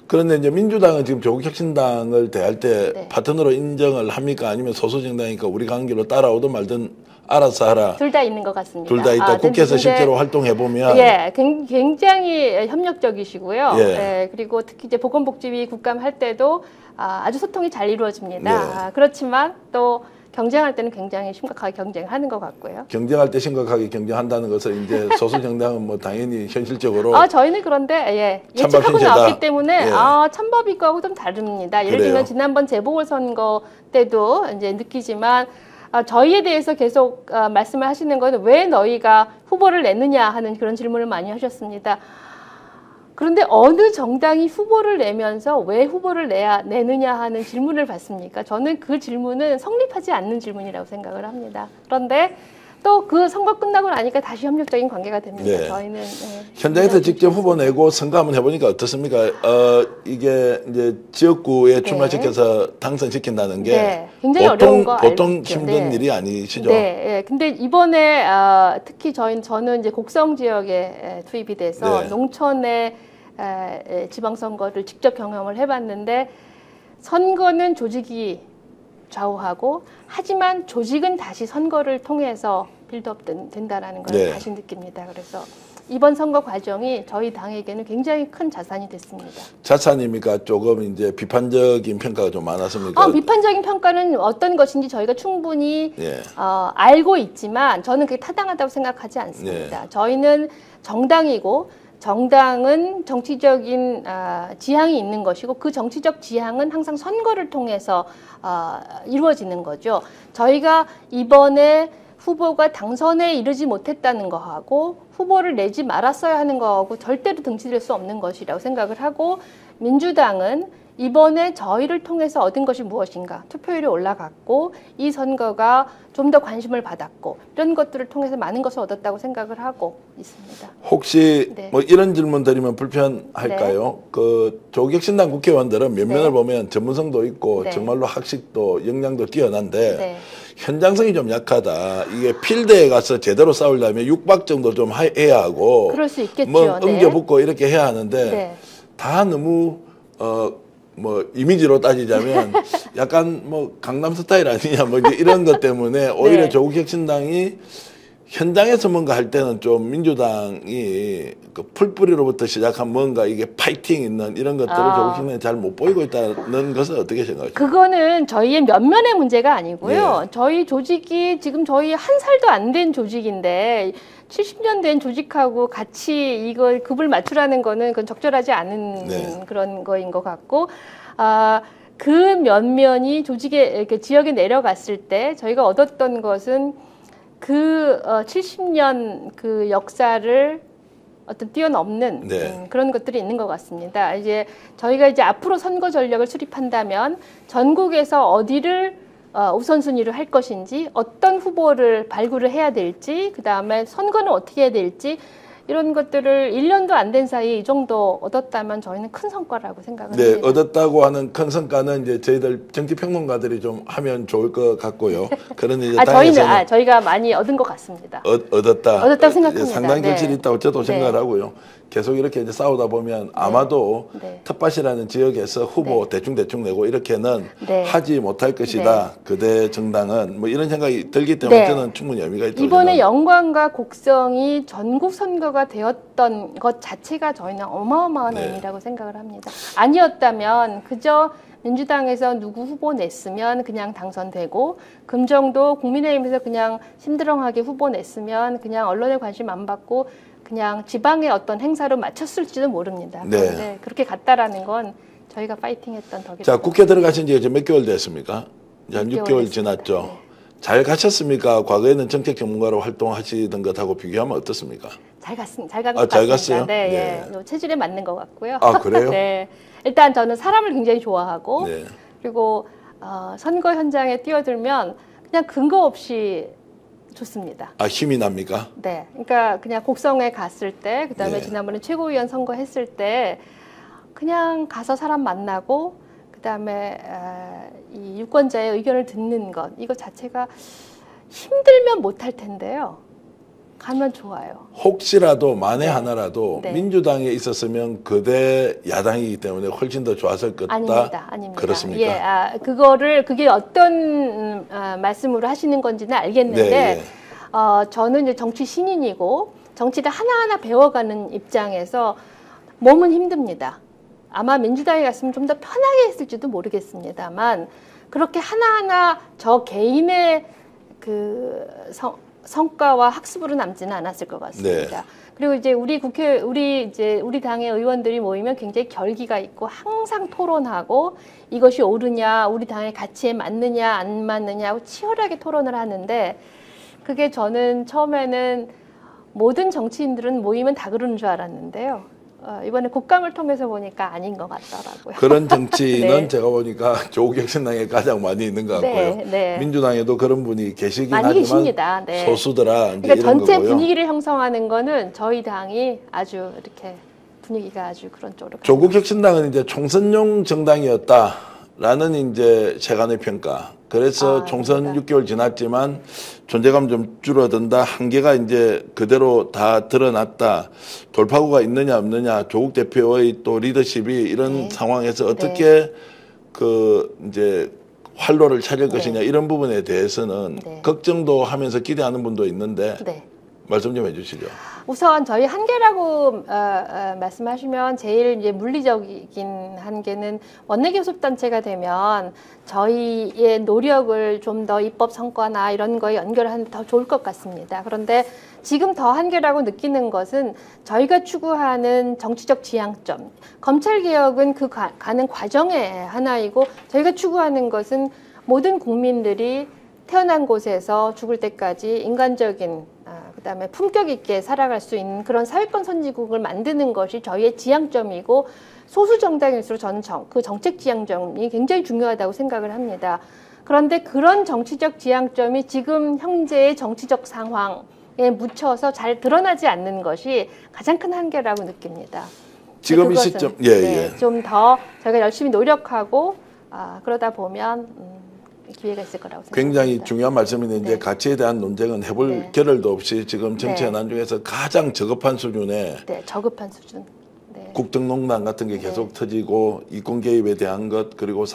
그런데 이제 민주당은 지금 조국혁신당을 대할 때 네. 파트너로 인정을 합니까? 아니면 소수정당이니까 우리 관계로 따라오든 말든 알아서 하라. 둘 다 있는 것 같습니다. 둘 다 있다. 국회에서 근데 실제로 활동해보면. 예, 굉장히 협력적이시고요. 예. 예, 그리고 특히 이제 보건복지위 국감 할 때도 아주 소통이 잘 이루어집니다. 네. 그렇지만 또 경쟁할 때는 굉장히 심각하게 경쟁하는 것 같고요. 경쟁할 때 심각하게 경쟁한다는 것을 이제 소수정당은 뭐 당연히 현실적으로 저희는 그런데 찬밥 예측하고 신세다. 나왔기 때문에 예. 찬밥이 거하고 좀 다릅니다. 예를 그래요. 들면 지난번 재보궐선거 때도 이제 느끼지만 저희에 대해서 계속 말씀을 하시는 거는 왜 너희가 후보를 내느냐 하는 그런 질문을 많이 하셨습니다. 그런데 어느 정당이 후보를 내면서 왜 후보를 내느냐 하는 질문을 받습니까? 저는 그 질문은 성립하지 않는 질문이라고 생각을 합니다. 그런데 또 그 선거 끝나고 나니까 다시 협력적인 관계가 됩니다. 네. 저희는 현장에서 직접 후보 내고 선거 한번 해보니까 어떻습니까? 이게 이제 지역구에 출마시켜서 당선시킨다는 게 네, 굉장히 어려운 거 보통 알죠. 힘든 네. 일이 아니시죠? 네, 예. 근데 이번에 특히 저는 이제 곡성 지역에 투입이 돼서 네. 농촌의 지방선거를 직접 경험을 해봤는데 선거는 조직이 좌우하고 하지만 조직은 다시 선거를 통해서 빌드업 된다라는 걸 네. 다시 느낍니다. 그래서 이번 선거 과정이 저희 당에게는 굉장히 큰 자산이 됐습니다. 자산입니까? 조금 이제 비판적인 평가가 좀 많았습니까? 비판적인 평가는 어떤 것인지 저희가 충분히 예. 알고 있지만 저는 그게 타당하다고 생각하지 않습니다. 저희는 정당이고 정당은 정치적인 지향이 있는 것이고 그 정치적 지향은 항상 선거를 통해서 이루어지는 거죠. 저희가 이번에 후보가 당선에 이르지 못했다는 거하고 후보를 내지 말았어야 하는 거하고 절대로 등치될 수 없는 것이라고 생각을 하고 민주당은 이번에 저희를 통해서 얻은 것이 무엇인가 투표율이 올라갔고 이 선거가 좀 더 관심을 받았고 이런 것들을 통해서 많은 것을 얻었다고 생각을 하고 있습니다. 혹시 네. 뭐 이런 질문 드리면 불편할까요? 그 조국혁신당 국회의원들은 면면을 네. 보면 전문성도 있고 네. 정말로 학식도 역량도 뛰어난데 네. 현장성이 좀 약하다. 이게 필드에 가서 제대로 싸우려면 6박 정도 좀 해야 하고 그럴 수 있겠죠. 뭐 네. 엉겨붙고 이렇게 해야 하는데 네. 다 너무 뭐 이미지로 따지자면 약간 뭐 강남 스타일 아니냐 뭐 이제 이런 것 때문에 오히려 네. 조국혁신당이 현장에서 뭔가 할 때는 좀 민주당이 그 풀뿌리로부터 시작한 뭔가 이게 파이팅 있는 이런 것들을 조국혁신당이 잘 못 보이고 있다는 것은 어떻게 생각하세요? 그거는 저희의 면면의 문제가 아니고요. 네. 저희 조직이 지금 저희 한 살도 안 된 조직인데 70년 된 조직하고 같이 이걸 급을 맞추라는 거는 그건 적절하지 않은 네. 그런 거인 것 같고 그 면면이 조직에 이렇게 지역에 내려갔을 때 저희가 얻었던 것은 그 70년 그 역사를 어떤 뛰어넘는 네. 그런 것들이 있는 것 같습니다. 이제 저희가 이제 앞으로 선거 전략을 수립한다면 전국에서 어디를 우선순위를 할 것인지 어떤 후보를 발굴을 해야 될지 그 다음에 선거는 어떻게 해야 될지 이런 것들을 1년도 안 된 사이에 이 정도 얻었다면 저희는 큰 성과라고 생각을 네, 합니다. 얻었다고 하는 큰 성과는 이제 저희들 정치평론가들이 좀 하면 좋을 것 같고요. 그런 이제 당에서는 저희가 많이 얻은 것 같습니다. 얻었다고 생각합니다. 상당히 네. 결실이 있다고 저도 네. 생각을 하고요. 계속 이렇게 이제 싸우다 보면 아마도 네. 텃밭이라는 지역에서 후보 대충 내고 이렇게는 네. 하지 못할 것이다. 그대 정당은 뭐 이런 생각이 들기 때문에 네. 저는 충분히 의미가 있다고 이번에 생각합니다. 영광과 곡성이 전국 선거가 되었던 것 자체가 저희는 어마어마한 네. 의미라고 생각을 합니다. 아니었다면 그저 민주당에서 누구 후보 냈으면 그냥 당선되고 금정도 국민의힘에서 그냥 심드렁하게 후보 냈으면 그냥 언론에 관심 안 받고 그냥 지방의 어떤 행사로 마쳤을지도 모릅니다. 네. 그런데 그렇게 갔다라는 건 저희가 파이팅했던 덕이다. 자, 국회 들어가신 지 이제 몇 개월 됐습니까? 이제 한 6개월 6개월 됐습니다. 지났죠. 네. 잘 가셨습니까? 과거에는 정책 전문가로 활동하시던 것하고 비교하면 어떻습니까? 잘 간 것 잘 같습니다. 갔어요? 네, 예. 체질에 맞는 것 같고요. 아, 그래요? 네. 일단 저는 사람을 굉장히 좋아하고 네. 그리고 선거 현장에 뛰어들면 그냥 근거 없이 좋습니다. 아, 힘이 납니까? 네. 그러니까 그냥 곡성에 갔을 때, 그다음에 네. 지난번에 최고위원 선거 했을 때 그냥 가서 사람 만나고 그다음에 이 유권자의 의견을 듣는 것 이거 자체가 힘들면 못할 텐데요. 가면 좋아요. 혹시라도 만에 하나라도 네. 민주당에 있었으면 그대 야당이기 때문에 훨씬 더 좋았을 것다. 아닙니다. 그렇습니까? 예, 그게 어떤 말씀으로 하시는 건지는 알겠는데, 네, 저는 이제 정치 신인이고 정치를 하나하나 배워가는 입장에서 몸은 힘듭니다. 아마 민주당에 갔으면 좀 더 편하게 했을지도 모르겠습니다만 그렇게 하나하나 저 개인의 그 성과와 학습으로 남지는 않았을 것 같습니다. 네. 그리고 이제 우리 당의 의원들이 모이면 굉장히 결기가 있고 항상 토론하고 이것이 옳으냐, 우리 당의 가치에 맞느냐, 안 맞느냐 하고 치열하게 토론을 하는데 그게 저는 처음에는 모든 정치인들은 모이면 다 그러는 줄 알았는데요. 이번에 국감을 통해서 보니까 아닌 것 같더라고요. 그런 정치는 네. 제가 보니까 조국혁신당에 가장 많이 있는 것 같고요. 네. 민주당에도 그런 분이 계시긴 많이 하지만 계십니다. 네. 소수더라 이제 그러니까 이런 전체 거고요. 분위기를 형성하는 거는 저희 당이 아주 이렇게 분위기가 아주 그런 쪽으로 가는 조국혁신당은 이제 총선용 정당이었다라는 이제 세간의 평가. 그래서 총선 그러니까. 6개월 지났지만 존재감 좀 줄어든다. 한계가 이제 그대로 다 드러났다. 돌파구가 있느냐 없느냐. 조국 대표의 또 리더십이 이런 네. 상황에서 어떻게 그 이제 활로를 찾을 네. 것이냐 이런 부분에 대해서는 네. 걱정도 하면서 기대하는 분도 있는데 네. 말씀 좀 해주시죠. 우선 저희 한계라고 말씀하시면 제일 이제 물리적인 한계는 원내교섭단체가 되면 저희의 노력을 좀 더 입법 성과나 이런 거에 연결하면 더 좋을 것 같습니다. 그런데 지금 더 한계라고 느끼는 것은 저희가 추구하는 정치적 지향점, 검찰개혁은 그 가는 과정의 하나이고 저희가 추구하는 것은 모든 국민들이 태어난 곳에서 죽을 때까지 인간적인 그다음에 품격 있게 살아갈 수 있는 그런 사회권 선진국을 만드는 것이 저희의 지향점이고 소수 정당일수록 저는 그 정책 지향점이 굉장히 중요하다고 생각을 합니다. 그런데 그런 정치적 지향점이 지금 현재의 정치적 상황에 묻혀서 잘 드러나지 않는 것이 가장 큰 한계라고 느낍니다. 지금 이 그것은, 시점, 좀 더 저희가 열심히 노력하고 그러다 보면 기회가 있을 거라고 생각합니다. 굉장히 중요한 말씀인데 이제 네. 가치에 대한 논쟁은 해볼 네. 겨를도 없이 지금 정치 네. 현안 중에서 가장 저급한 수준의 네, 저급한 수준. 네. 국정농단 같은 게 계속 터지고 이권 개입에 대한 것 그리고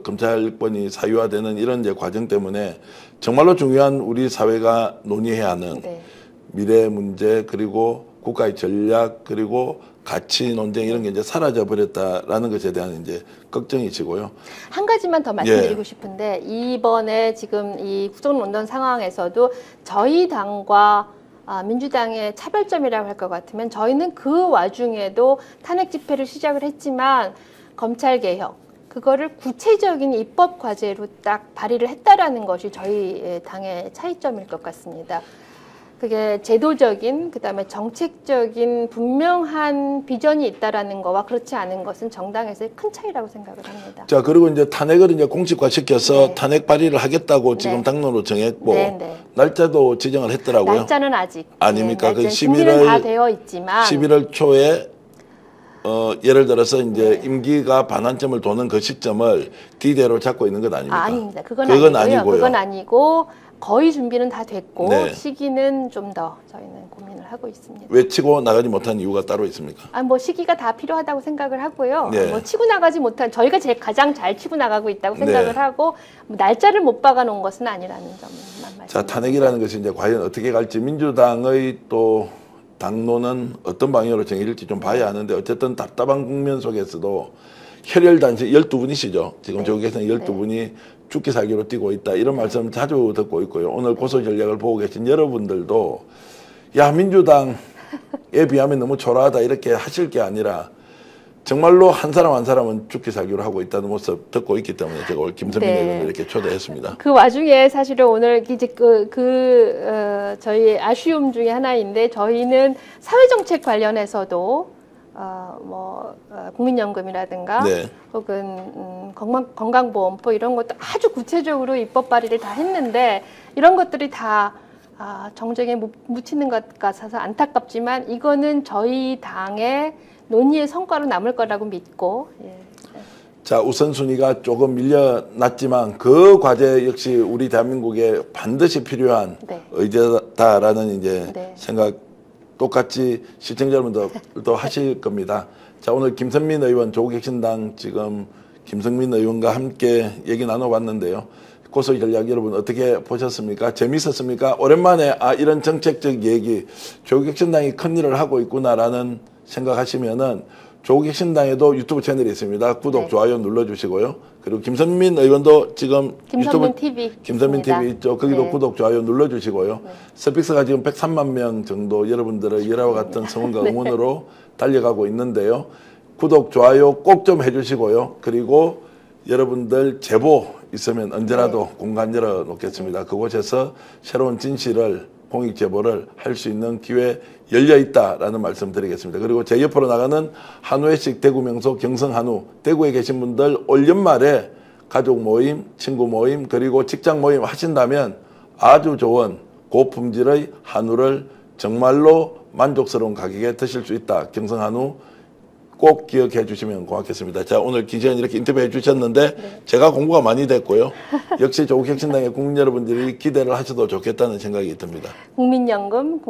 검찰권이 사유화되는 이런 이제 과정 때문에 정말로 중요한 우리 사회가 논의해야 하는 네. 미래 문제 그리고 국가의 전략 그리고 가치 논쟁 이런 게 이제 사라져 버렸다라는 것에 대한 이제 걱정이시고요. 한 가지만 더 말씀드리고 싶은데 이번에 지금 이 국정농단 상황에서도 저희 당과 민주당의 차별점이라고 할 것 같으면 저희는 그 와중에도 탄핵 집회를 시작을 했지만 검찰개혁 그거를 구체적인 입법 과제로 딱 발의를 했다라는 것이 저희 당의 차이점일 것 같습니다. 그게 제도적인, 그다음에 정책적인 분명한 비전이 있다라는 거와 그렇지 않은 것은 정당에서의 큰 차이라고 생각을 합니다. 자, 그리고 이제 탄핵을 이제 공식화시켜서 네. 탄핵 발의를 하겠다고 지금 네. 당론으로 정했고 네, 네. 날짜도 지정을 했더라고요. 날짜는 아직 아닙니까? 그 날짜는 준비는 11월 다 되어 있지만 11월 초에 예를 들어서 이제 임기가 반환점을 도는 그 시점을 기대로 잡고 있는 것 아닙니까? 아닙니다. 그건 아니고요. 아니고요. 그건 아니고 거의 준비는 다 됐고 네. 시기는 좀 더 저희는 고민을 하고 있습니다. 외치고 나가지 못한 이유가 따로 있습니까? 뭐 시기가 다 필요하다고 생각을 하고요. 네. 뭐 치고 나가지 못한 저희가 제일 가장 잘 치고 나가고 있다고 생각을 네. 하고 뭐 날짜를 못 박아놓은 것은 아니라는 점만 말씀드립니다. 자, 탄핵이라는 것이 이제 과연 어떻게 갈지 민주당의 또 당론은 어떤 방향으로 정해질지 좀 봐야 하는데 어쨌든 답답한 국면 속에서도 혈혈단신 12분이시죠. 지금 네. 조국에서는 12분이 죽기 살기로 뛰고 있다. 이런 말씀 자주 듣고 있고요. 오늘 고소 전략을 보고 계신 여러분들도 야, 민주당에 비하면 너무 초라하다 이렇게 하실 게 아니라 정말로 한 사람 한 사람은 죽기 살기로 하고 있다는 모습 듣고 있기 때문에 제가 오늘 김선민 네. 의원을 이렇게 초대했습니다. 그 와중에 사실은 오늘 이제 저희 아쉬움 중에 하나인데 저희는 사회정책 관련해서도 국민연금이라든가 네. 혹은 건강보험법 이런 것도 아주 구체적으로 입법 발의를 다 했는데 이런 것들이 다 정쟁에 묻히는 것 같아서 안타깝지만 이거는 저희 당의 논의의 성과로 남을 거라고 믿고 자, 우선순위가 조금 밀려났지만 그 과제 역시 우리 대한민국에 반드시 필요한 네. 의제다라는 이제 네. 생각 똑같이 시청자 여러분들도 하실 겁니다. 자, 오늘 김선민 의원, 조국혁신당 지금 김성민 의원과 함께 얘기 나눠봤는데요. 고소 전략 여러분 어떻게 보셨습니까? 재밌었습니까? 오랜만에 이런 정책적 얘기, 조국혁신당이 큰일을 하고 있구나라는 생각하시면은 조국혁신당에도 유튜브 채널이 있습니다. 구독, 네. 좋아요 눌러주시고요. 그리고 김선민 의원도 지금 김선민 유튜브 TV 김선민 있습니다. TV 있죠. 거기도 네. 구독, 좋아요 눌러주시고요. 네. 스픽스가 지금 103만 명 정도 여러분들의 이와 같은 성원과 네. 응원으로 달려가고 있는데요. 구독, 좋아요 꼭 좀 해주시고요. 그리고 여러분들 제보 있으면 언제라도 공간 열어놓겠습니다. 그곳에서 새로운 진실을 공익 제보를 할 수 있는 기회 열려 있다라는 말씀 드리겠습니다. 그리고 제 옆으로 나가는 한우회식 대구 명소 경성한우 대구에 계신 분들 올 연말에 가족 모임, 친구 모임 그리고 직장 모임 하신다면 아주 좋은 고품질의 한우를 정말로 만족스러운 가격에 드실 수 있다. 경성한우 꼭 기억해 주시면 고맙겠습니다. 자, 오늘 기자님 이렇게 인터뷰해 주셨는데 네. 제가 공부가 많이 됐고요. 역시 조국혁신당의 국민 여러분들이 기대를 하셔도 좋겠다는 생각이 듭니다. 국민연금,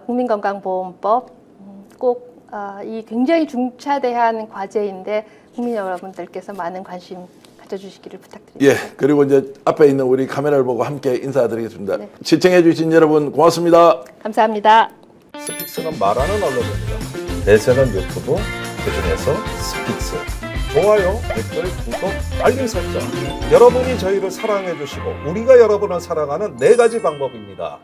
국민건강보험법 꼭 이 굉장히 중차대한 과제인데 국민 여러분들께서 많은 관심 가져주시기를 부탁드립니다. 예, 그리고 이제 앞에 있는 우리 카메라를 보고 함께 인사드리겠습니다. 네. 시청해 주신 여러분 고맙습니다. 감사합니다. 스픽스는 말하는 언론입니다. 대세는 유튜브, 그중에서 스픽스. 좋아요, 댓글, 구독, 알림 설정. 여러분이 저희를 사랑해 주시고 우리가 여러분을 사랑하는 4가지 방법입니다.